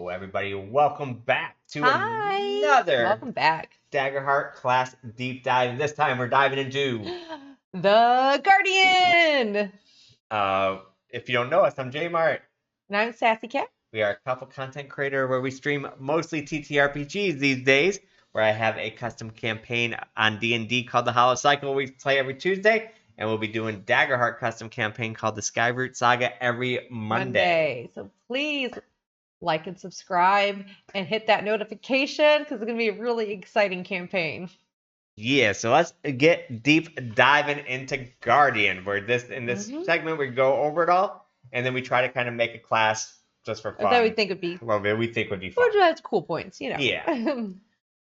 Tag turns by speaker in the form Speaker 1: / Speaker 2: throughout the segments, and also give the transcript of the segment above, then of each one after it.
Speaker 1: Everybody. Welcome back to
Speaker 2: Hi.
Speaker 1: another
Speaker 2: Welcome back.
Speaker 1: Daggerheart class deep dive. This time we're diving into
Speaker 2: The Guardian.
Speaker 1: If you don't know us, I'm J Mart.
Speaker 2: And I'm Sassy Cat.
Speaker 1: We are a couple content creator where we stream mostly TTRPGs these days, where I have a custom campaign on D&D called the Hollow Cycle we play every Tuesday, and we'll be doing Daggerheart custom campaign called the Skyroot Saga every Monday.
Speaker 2: So please like and subscribe and hit that notification because it's going to be a really exciting campaign.
Speaker 1: Yeah, so let's get deep diving into Guardian, where in this segment we go over it all, and then we try to kind of make a class just for fun.
Speaker 2: That we think would be.
Speaker 1: Well, we think would be fun.
Speaker 2: Which has cool points,
Speaker 1: Yeah.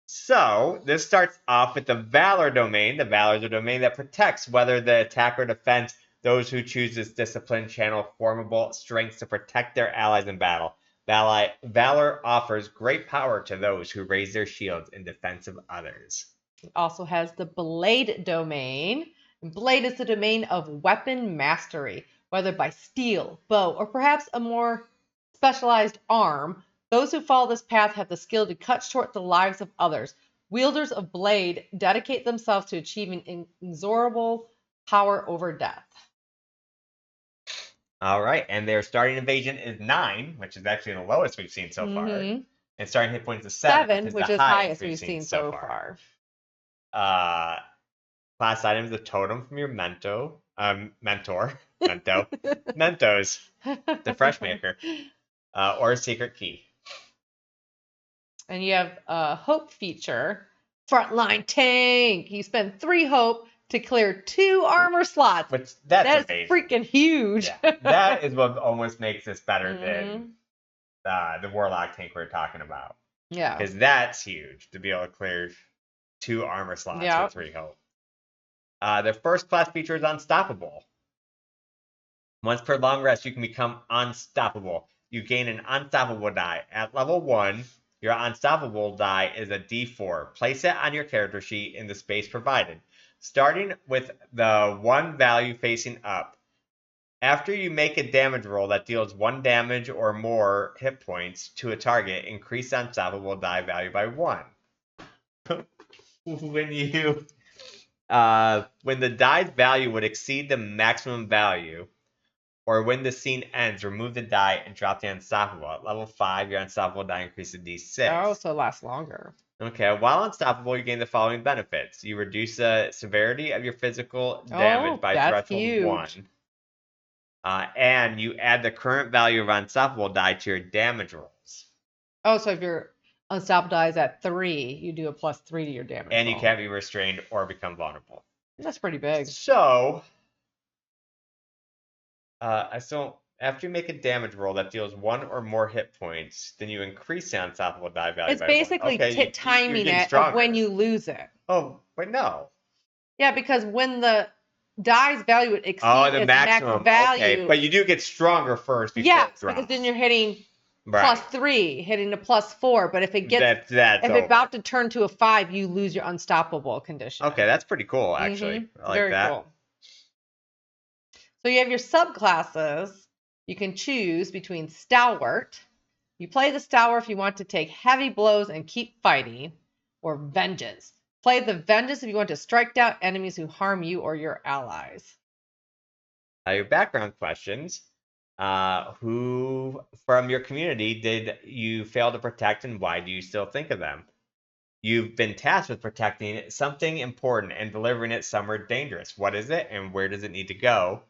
Speaker 1: So this starts off with the Valor domain. The Valor is a domain that protects whether the attacker defends. Those who choose this discipline channel formable strengths to protect their allies in battle. Valor offers great power to those who raise their shields in defense of others.
Speaker 2: It also has the Blade domain. And Blade is the domain of weapon mastery, whether by steel, bow, or perhaps a more specialized arm. Those who follow this path have the skill to cut short the lives of others. Wielders of Blade dedicate themselves to achieving inexorable power over death.
Speaker 1: All right, and their starting invasion is 9, which is actually the lowest we've seen so far. And starting hit points is 7,
Speaker 2: which is the highest we've seen so far.
Speaker 1: Class item is a totem from your mentor, Mentos, the fresh maker, or a secret key.
Speaker 2: And you have a hope feature, frontline tank. You spend 3 hope to clear 2 armor slots.
Speaker 1: Which that's amazing.
Speaker 2: Freaking huge.
Speaker 1: Yeah, that is what almost makes this better than the warlock tank we're talking about.
Speaker 2: Yeah,
Speaker 1: because that's huge to be able to clear 2 armor slots with 3 hope. Their first class feature is Unstoppable. Once per long rest, you can become unstoppable. You gain an unstoppable die. At level 1, your unstoppable die is a d4. Place it on your character sheet in the space provided, starting with the 1 value facing up. After you make a damage roll that deals 1 damage or more hit points to a target, increase the unstoppable die value by 1. When the die's value would exceed the maximum value, or when the scene ends, remove the die and drop the unstoppable. At level 5, your unstoppable die increases to d6.
Speaker 2: Oh, so it lasts longer.
Speaker 1: Okay, while unstoppable, you gain the following benefits. You reduce the severity of your physical damage by threshold 1. And you add the current value of unstoppable die to your damage rolls.
Speaker 2: Oh, so if your unstoppable die is at 3, you do a +3 to your damage
Speaker 1: and
Speaker 2: roll.
Speaker 1: You can't be restrained or become vulnerable.
Speaker 2: That's pretty big.
Speaker 1: So, after you make a damage roll that deals 1 or more hit points, then you increase the unstoppable die value
Speaker 2: by 1. It's basically timing it of when you lose it.
Speaker 1: Oh, wait, no.
Speaker 2: Yeah, because when the die's value would exceed
Speaker 1: the
Speaker 2: its
Speaker 1: maximum
Speaker 2: value.
Speaker 1: Okay, but you do get stronger first before it drops.
Speaker 2: Because then you're hitting +3, hitting a +4. But if it gets about to turn to a 5, you lose your unstoppable condition.
Speaker 1: Okay, that's pretty cool, actually. I like
Speaker 2: Very
Speaker 1: that.
Speaker 2: Cool. So you have your subclasses. You can choose between Stalwart. You play the Stalwart if you want to take heavy blows and keep fighting, or Vengeance. Play the Vengeance if you want to strike down enemies who harm you or your allies.
Speaker 1: Your background questions. Who from your community did you fail to protect, and why do you still think of them? You've been tasked with protecting something important and delivering it somewhere dangerous. What is it, and where does it need to go?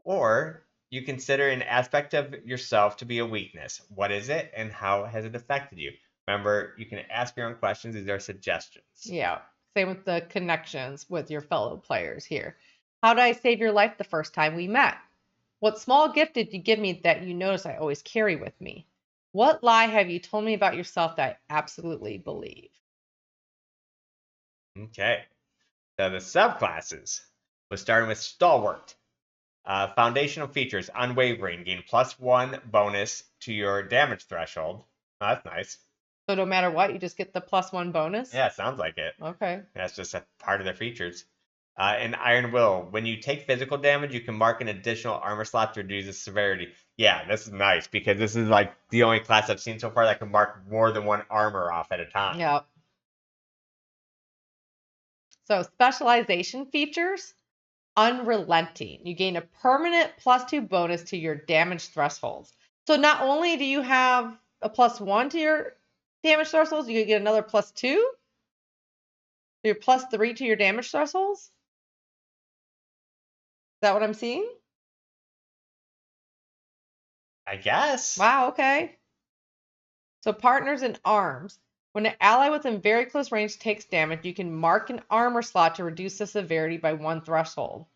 Speaker 1: Or you consider an aspect of yourself to be a weakness. What is it, and how has it affected you? Remember, you can ask your own questions. These are suggestions.
Speaker 2: Yeah, same with the connections with your fellow players here. How did I save your life the first time we met? What small gift did you give me that you notice I always carry with me? What lie have you told me about yourself that I absolutely believe?
Speaker 1: Okay, so the subclasses. We're starting with Stalwart. Foundational features, unwavering, gain +1 bonus to your damage threshold. Oh, that's nice.
Speaker 2: So no matter what, you just get the +1 bonus?
Speaker 1: Yeah, sounds like it.
Speaker 2: Okay.
Speaker 1: That's just a part of their features. In Iron Will, when you take physical damage, you can mark an additional armor slot to reduce the severity. Yeah, this is nice because this is like the only class I've seen so far that can mark more than one armor off at a time.
Speaker 2: Yep. So specialization features, unrelenting. You gain a permanent +2 bonus to your damage thresholds. So not only do you have a +1 to your damage thresholds, you get another +2? Your +3 to your damage thresholds? Is that what I'm seeing?
Speaker 1: I guess.
Speaker 2: Wow, okay. So partners in arms. When an ally within very close range takes damage, you can mark an armor slot to reduce the severity by 1 threshold.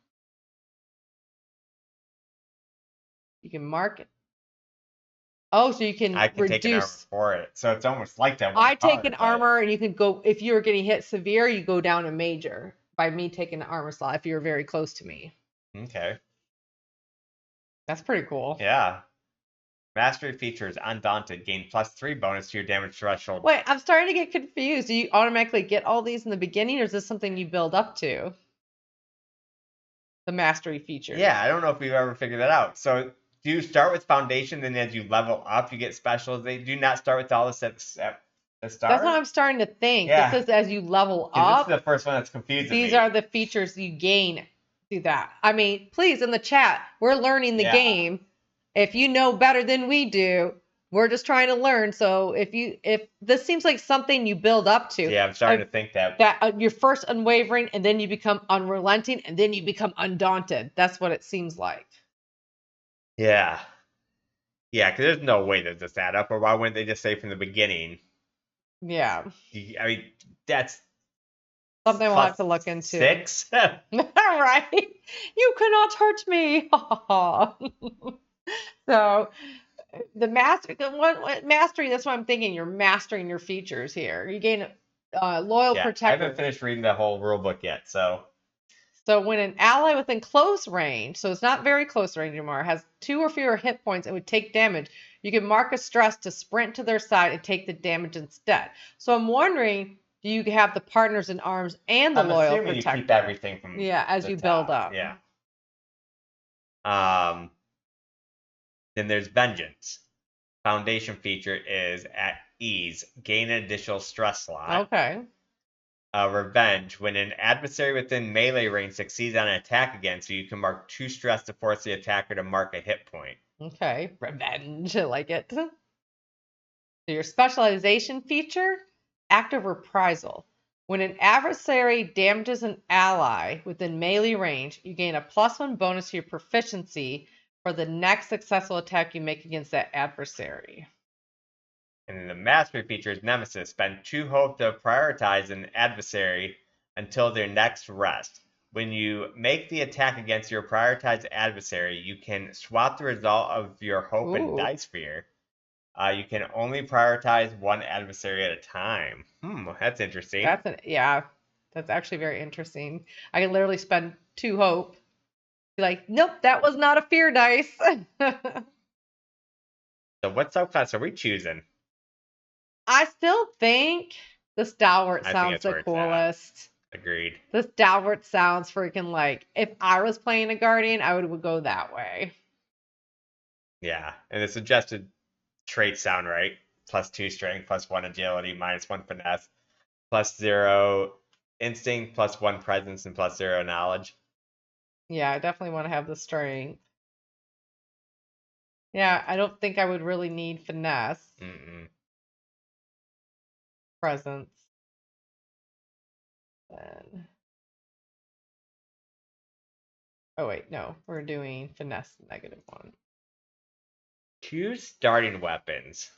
Speaker 2: You can mark it. Oh, so you can
Speaker 1: I can
Speaker 2: reduce.
Speaker 1: take an armor for it, so it's almost like that.
Speaker 2: I take an armor, and you can go, if you were getting hit severe, you go down a major by me taking an armor slot if you're very close to me.
Speaker 1: Okay.
Speaker 2: That's pretty cool.
Speaker 1: Yeah. Mastery features Undaunted. Gain +3 bonus to your damage threshold.
Speaker 2: Wait, I'm starting to get confused. Do you automatically get all these in the beginning, or is this something you build up to? The mastery features.
Speaker 1: Yeah, I don't know if we've ever figured that out. So do you start with foundation, then as you level up, you get specials? They do not start with all this at the start?
Speaker 2: That's what I'm starting to think.
Speaker 1: Yeah.
Speaker 2: It says as you level
Speaker 1: This
Speaker 2: up.
Speaker 1: is the first one that's confusing
Speaker 2: These
Speaker 1: me.
Speaker 2: are the features you gain through that. I mean, please, in the chat, we're learning the game. If you know better than we do, we're just trying to learn. So if this seems like something you build up to.
Speaker 1: Yeah, I'm starting to think that.
Speaker 2: You're first unwavering, and then you become unrelenting, and then you become undaunted. That's what it seems like.
Speaker 1: Yeah. Yeah, because there's no way that this add up, or why wouldn't they just say from the beginning?
Speaker 2: Yeah.
Speaker 1: I mean, that's
Speaker 2: something we'll have to look into.
Speaker 1: 6?
Speaker 2: Right? You cannot hurt me. So the mastery, that's what I'm thinking. You're mastering your features here. You gain loyal protector.
Speaker 1: I haven't finished reading the whole rule book yet, so.
Speaker 2: So when an ally within close range, so it's not very close range anymore, has 2 or fewer hit points and would take damage, you can mark a stress to sprint to their side and take the damage instead. So I'm wondering, do you have the partners in arms and the loyal protector?
Speaker 1: You keep everything from
Speaker 2: as you build up.
Speaker 1: Yeah. Then there's Vengeance. Foundation feature is at ease. Gain an additional stress slot.
Speaker 2: Okay.
Speaker 1: Revenge. When an adversary within melee range succeeds on an attack against you, you can mark 2 stress to force the attacker to mark a hit point.
Speaker 2: Okay. Revenge. I like it. So your specialization feature, active reprisal. When an adversary damages an ally within melee range, you gain a +1 bonus to your proficiency for the next successful attack you make against that adversary.
Speaker 1: And then the mastery feature is Nemesis. Spend 2 hope to prioritize an adversary until their next rest. When you make the attack against your prioritized adversary, you can swap the result of your hope and dice sphere. You can only prioritize one adversary at a time. That's interesting.
Speaker 2: That's actually very interesting. I can literally spend 2 hope. Be like, nope, that was not a fear dice.
Speaker 1: So what subclass are we choosing?
Speaker 2: I still think the Stalwart sounds the coolest.
Speaker 1: Agreed.
Speaker 2: The Stalwart sounds freaking like, if I was playing a Guardian, I would go that way.
Speaker 1: Yeah, and the suggested traits sound right. +2 strength, +1 agility, -1 finesse, +0 instinct, +1 presence, and +0 knowledge.
Speaker 2: Yeah, I definitely want to have the strength. Yeah, I don't think I would really need finesse. Presence. Then. Oh wait, no, we're doing finesse -1.
Speaker 1: 2 starting weapons.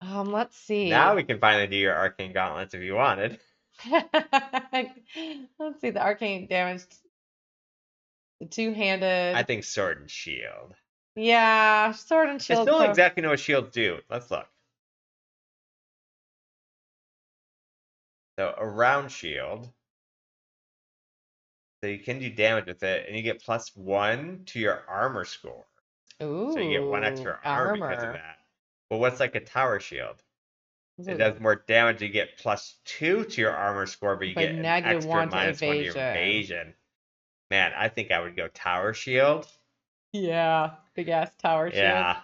Speaker 2: Let's see.
Speaker 1: Now we can finally do your arcane gauntlets if you wanted.
Speaker 2: Let's see the arcane damage. The 2-handed.
Speaker 1: I think sword and shield.
Speaker 2: Yeah, sword and shield.
Speaker 1: I still don't exactly know what shields do. Let's look. So a round shield. So you can do damage with it, and you get +1 to your armor score.
Speaker 2: Ooh.
Speaker 1: So you get 1 extra armor because of that. But what's like a tower shield? It does more damage. You get +2 to your armor score, but you get an extra -1 to your evasion. Man, I think I would go Tower Shield.
Speaker 2: Yeah, big ass Tower Shield.
Speaker 1: Yeah.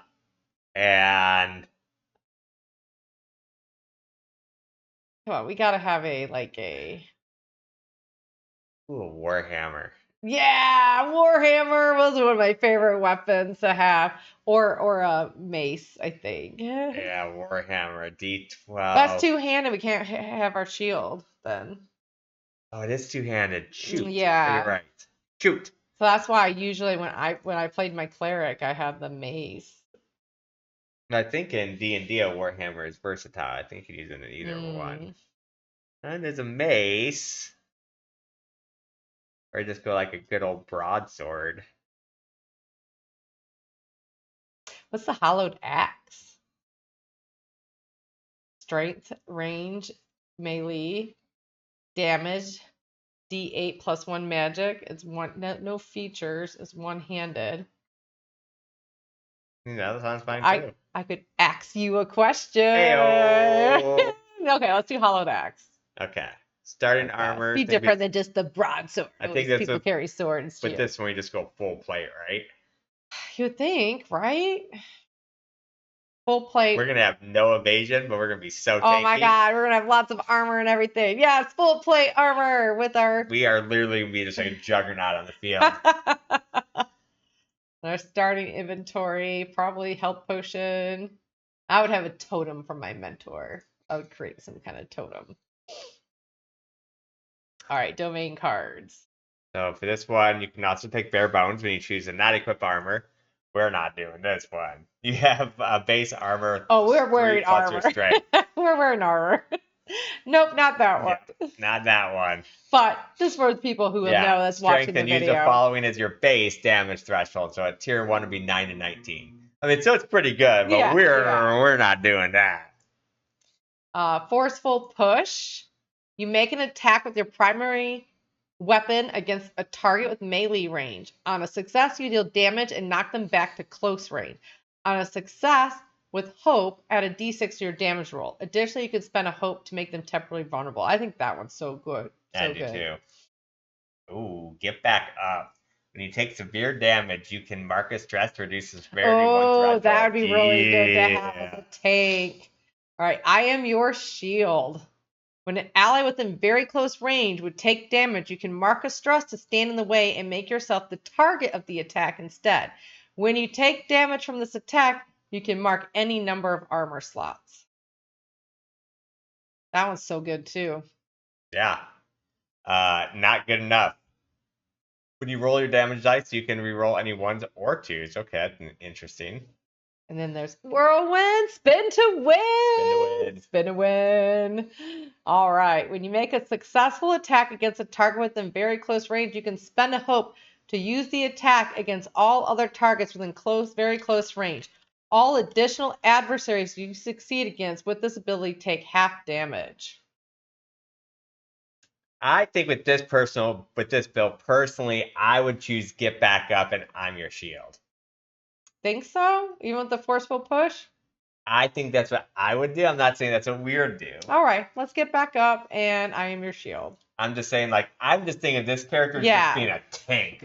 Speaker 1: And
Speaker 2: come on, we gotta have a
Speaker 1: Warhammer.
Speaker 2: Yeah, Warhammer was one of my favorite weapons to have, or a mace, I think.
Speaker 1: Yeah, Warhammer, a D12.
Speaker 2: That's two-handed. We can't have our shield then.
Speaker 1: Oh, it is two-handed. Shoot.
Speaker 2: Yeah.
Speaker 1: Oh, you're right. Shoot.
Speaker 2: So that's why usually when I played my cleric, I have the mace.
Speaker 1: I think in D&D, a Warhammer is versatile. I think you can use it in either one. And there's a mace. Or just go like a good old broadsword.
Speaker 2: What's the hollowed axe? Strength, range, melee, damage, D8 +1 magic. It's no features. It's one-handed.
Speaker 1: Yeah, that sounds fine too.
Speaker 2: I could ask you a question.
Speaker 1: Heyo.
Speaker 2: Okay, let's do hollowed axe.
Speaker 1: Okay. Starting armor.
Speaker 2: Be different than just the broadsword.
Speaker 1: I think that's
Speaker 2: people carry swords.
Speaker 1: With this one, we just go full plate, right?
Speaker 2: You would think, right? Full plate.
Speaker 1: We're gonna have no evasion, but we're gonna be so tanky.
Speaker 2: Oh my god, we're gonna have lots of armor and everything. Yes, full plate armor with our.
Speaker 1: We are literally gonna be just like a juggernaut on the field.
Speaker 2: Our starting inventory, probably health potion. I would have a totem from my mentor. I would create some kind of totem. All right, domain cards.
Speaker 1: So for this one, you can also take bare bones when you choose to not equip armor. We're not doing this one. You have base armor.
Speaker 2: Oh, we're wearing armor.
Speaker 1: Strength.
Speaker 2: We're wearing armor. Nope, not that one.
Speaker 1: Yeah, not that one.
Speaker 2: But just for the people who will know that's watching the video.
Speaker 1: Strength and use the following as your base damage threshold. So at tier 1 would be 9 to 19. I mean, so it's pretty good, but we're not doing that.
Speaker 2: Forceful push. You make an attack with your primary weapon against a target with melee range. On a success, you deal damage and knock them back to close range. On a success, with hope, add a d6 to your damage roll. Additionally, you can spend a hope to make them temporarily vulnerable. I think that one's so good.
Speaker 1: I do too. Ooh, get back up. When you take severe damage, you can mark a stress to reduce the severity.
Speaker 2: Oh, that would be really good to have as a tank. All right, I am your shield. When an ally within very close range would take damage, you can mark a stress to stand in the way and make yourself the target of the attack instead. When you take damage from this attack, you can mark any number of armor slots. That one's so good too.
Speaker 1: Yeah. Not good enough. When you roll your damage dice, you can re-roll any 1s or 2s. Okay, that's interesting.
Speaker 2: And then there's Whirlwind, spin to win. Spin to win. All right. When you make a successful attack against a target within very close range, you can spend a hope to use the attack against all other targets within very close range. All additional adversaries you succeed against with this ability take half damage.
Speaker 1: I think with this build, personally, I would choose Get Back Up and I'm Your Shield.
Speaker 2: Think so? Even with the forceful push?
Speaker 1: I think that's what I would do. I'm not saying that's what we would do.
Speaker 2: All right, let's get back up, and I am your shield.
Speaker 1: I'm just saying, I'm just thinking of this character just being a tank.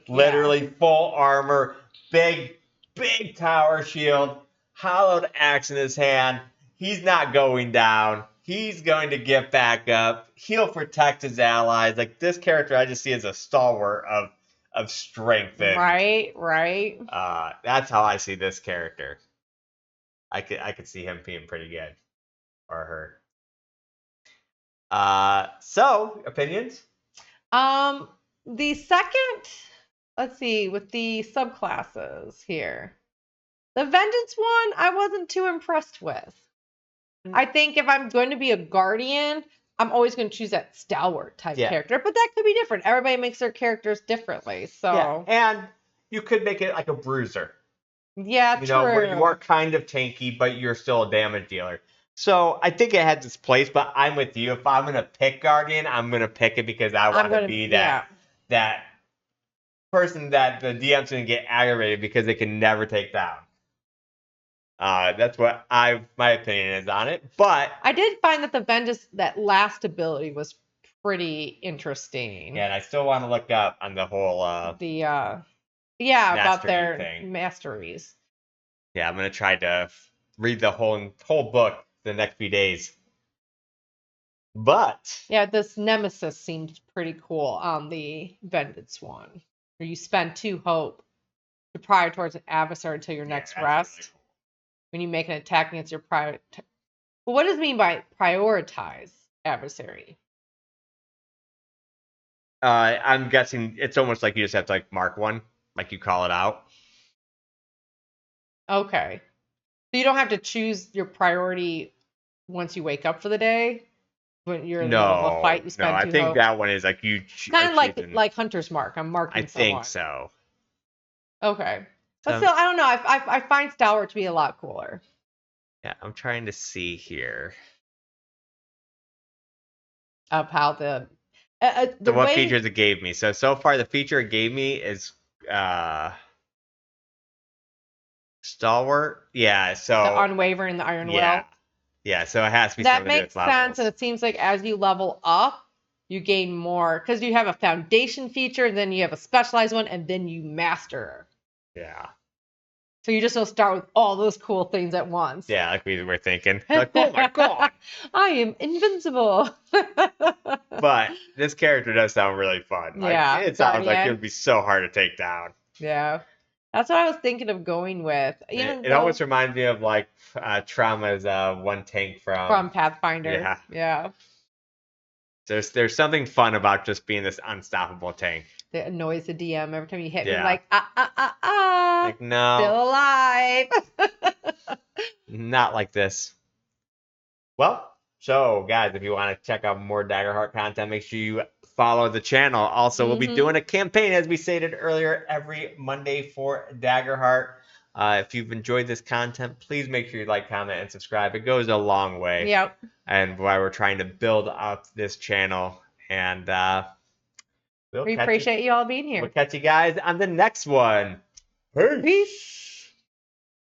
Speaker 1: Literally full armor, big tower shield, hollowed axe in his hand. He's not going down. He's going to get back up. He'll protect his allies. This character I just see as a stalwart of strength. And,
Speaker 2: right.
Speaker 1: That's how I see this character. I could see him being pretty good, or her. So opinions.
Speaker 2: The second, let's see, with the subclasses here, the Vengeance one, I wasn't too impressed with. I think if I'm going to be a guardian, I'm always going to choose that stalwart type character, but that could be different. Everybody makes their characters differently, so.
Speaker 1: Yeah. And you could make it like a bruiser.
Speaker 2: Yeah, true.
Speaker 1: Where you are kind of tanky, but you're still a damage dealer. So I think it has its place, but I'm with you. If I'm going to pick Guardian, I'm going to pick it because I want to be that person that the DM's going to get aggravated because they can never take down. That's what my opinion is on it. But
Speaker 2: I did find that that last ability was pretty interesting.
Speaker 1: Yeah, and I still want to look up on the whole
Speaker 2: about
Speaker 1: mastery
Speaker 2: their
Speaker 1: thing.
Speaker 2: masteries.
Speaker 1: Yeah, I'm gonna try to read the whole book the next few days. But
Speaker 2: yeah, this nemesis seems pretty cool on the Vengeance one, where you spend 2 hope to prior towards an adversary until your next rest. Really cool. When you make an attack against your prior. Well, what does it mean by prioritize adversary?
Speaker 1: I'm guessing it's almost like you just have to like mark one, like you call it out.
Speaker 2: Okay, so you don't have to choose your priority once you wake up for the day. When you're in the middle of a fight, you spend 2
Speaker 1: I think
Speaker 2: hope.
Speaker 1: that one is like you.
Speaker 2: Kind of like Hunter's Mark. I'm marking.
Speaker 1: I think
Speaker 2: someone.
Speaker 1: so.
Speaker 2: Okay, but still, I don't know. I find Stalwart to be a lot cooler.
Speaker 1: Yeah, I'm trying to see here
Speaker 2: of how the
Speaker 1: what features it gave me. So far, the feature it gave me is Stalwart. Yeah, so
Speaker 2: the Unwavering, the Iron Will.
Speaker 1: Yeah, so it has to be
Speaker 2: that
Speaker 1: something
Speaker 2: makes sense, and it seems like as you level up, you gain more because you have a foundation feature, then you have a specialized one, and then you master.
Speaker 1: Yeah.
Speaker 2: So you just will start with all those cool things at once.
Speaker 1: Yeah, like we were thinking. Like, oh my god,
Speaker 2: I am invincible.
Speaker 1: But this character does sound really fun.
Speaker 2: Yeah,
Speaker 1: it sounds like it would be so hard to take down.
Speaker 2: Yeah, that's what I was thinking of going with.
Speaker 1: It almost reminds me of like Trauma's one tank from
Speaker 2: Pathfinder. Yeah.
Speaker 1: There's something fun about just being this unstoppable tank.
Speaker 2: That annoys the DM every time you hit me. Like like
Speaker 1: no,
Speaker 2: still alive.
Speaker 1: Not like this. Well, so guys, if you want to check out more Daggerheart content, make sure you follow the channel. Also, we'll be doing a campaign, as we stated earlier, every Monday for Daggerheart. If you've enjoyed this content, please make sure you like, comment, and subscribe. It goes a long way.
Speaker 2: Yep.
Speaker 1: And while we're trying to build up this channel, and
Speaker 2: we appreciate you all being here.
Speaker 1: We'll catch you guys on the next one. Peace.